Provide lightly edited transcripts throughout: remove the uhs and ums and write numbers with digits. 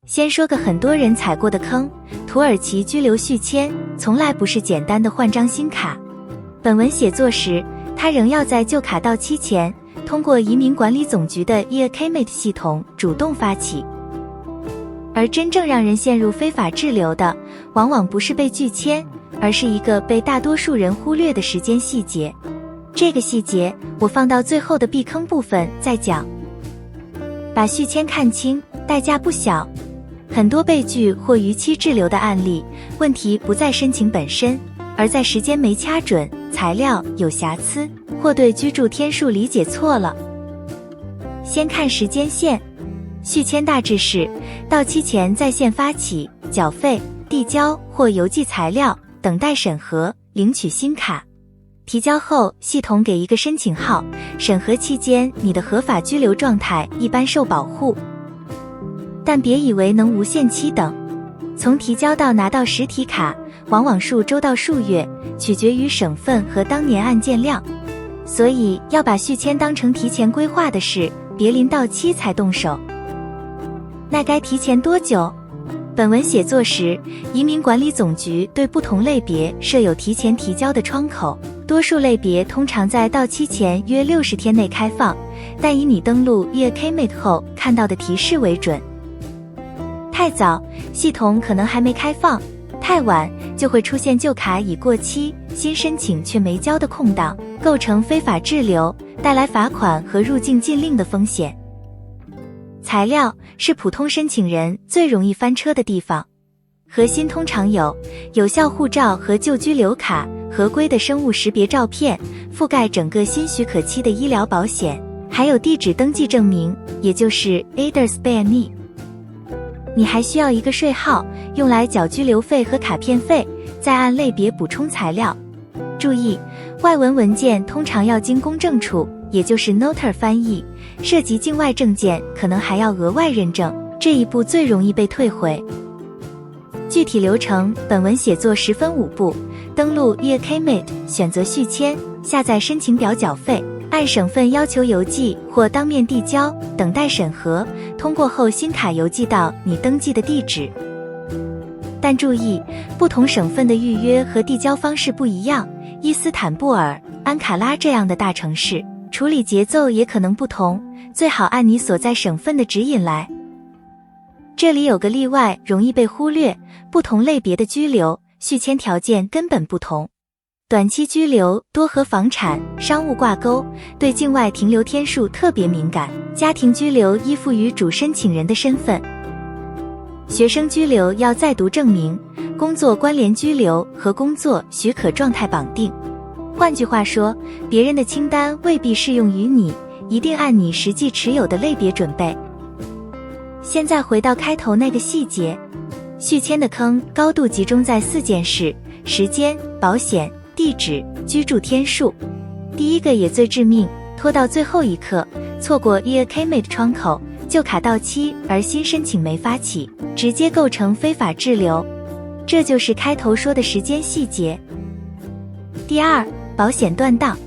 先说个很多人踩过的坑，土耳其居留续签从来不是简单的换张新卡。本文写作时，它仍要在旧卡到期前，通过移民管理总局的 e-Acclimate 系统主动发起。而真正让人陷入非法滞留的，往往不是被拒签，而是一个被大多数人忽略的时间细节。这个细节我放到最后的避坑部分再讲。把续签看清，代价不小。很多被拒或逾期滞留的案例，问题不在申请本身，而在时间没掐准，材料有瑕疵，或对居住天数理解错了。先看时间线，续签大致是到期前在线发起、缴费、递交或邮寄材料，等待审核，领取新卡。提交后，系统给一个申请号，审核期间你的合法居留状态一般受保护。但别以为能无限期等，从提交到拿到实体卡，往往数周到数月，取决于省份和当年案件量。所以要把续签当成提前规划的事，别临到期才动手。那该提前多久？本文写作时，移民管理总局对不同类别设有提前提交的窗口，多数类别通常在到期前约60天内开放，但以你登录 e-Acclimate 后看到的提示为准。太早，系统可能还没开放；太晚，就会出现旧卡已过期，新申请却没交的空档，构成非法滞留，带来罚款和入境禁令的风险。材料是普通申请人最容易翻车的地方。核心通常有有效护照和旧居留卡、合规的生物识别照片、覆盖整个新许可期的医疗保险，还有地址登记证明，也就是 Adresbevis。你还需要一个税号，用来缴居留费和卡片费，再按类别补充材料。注意，外文文件通常要经公证处，也就是 Notar 翻译，涉及境外证件可能还要额外认证，这一步最容易被退回。具体流程，本文写作时分5步：登录 e-Acclimate， 选择续签，下载申请表缴费，按省份要求邮寄或当面递交，等待审核，通过后新卡邮寄到你登记的地址。但注意，不同省份的预约和递交方式不一样，伊斯坦布尔、安卡拉这样的大城市，处理节奏也可能不同，最好按你所在省份的指引来。这里有个例外，容易被忽略，不同类别的居留续签条件根本不同。短期居留多和房产、商务挂钩，对境外停留天数特别敏感；家庭居留依附于主申请人的身份。学生居留要在读证明，工作关联居留和工作许可状态绑定。换句话说，别人的清单未必适用于你，一定按你实际持有的类别准备。现在回到开头那个细节，续签的坑高度集中在4件事：时间、保险、地址、居住天数。第一个也最致命，拖到最后一刻，错过 e-Acclimate 窗口，旧卡到期而新申请没发起，直接构成非法滞留。这就是开头说的时间细节。第二，保险断档。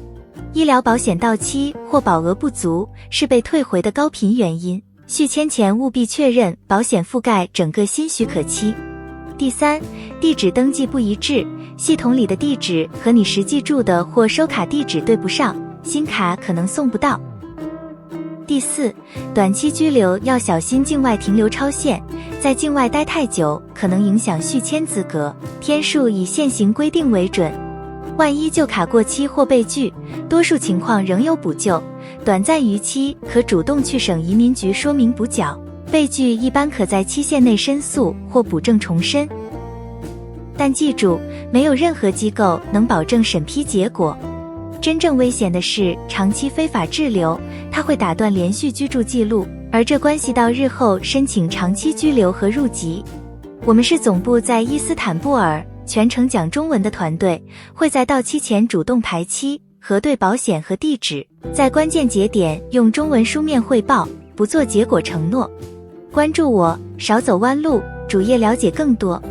医疗保险到期或保额不足是被退回的高频原因，续签前务必确认保险覆盖整个新许可期。第三，地址登记不一致，系统里的地址和你实际住的或收卡地址对不上，新卡可能送不到。第四，短期居留要小心境外停留超限，在境外待太久可能影响续签资格，天数以现行规定为准。万一旧卡过期或被拒，多数情况仍有补救，短暂逾期可主动去省移民局说明补缴，被拒一般可在期限内申诉或补正重申。但记住，没有任何机构能保证审批结果。真正危险的是长期非法滞留，它会打断连续居住记录，而这关系到日后申请长期居留和入籍。我们是总部在伊斯坦布尔，全程讲中文的团队，会在到期前主动排期，核对保险和地址，在关键节点用中文书面汇报，不做结果承诺。关注我，少走弯路，主页了解更多。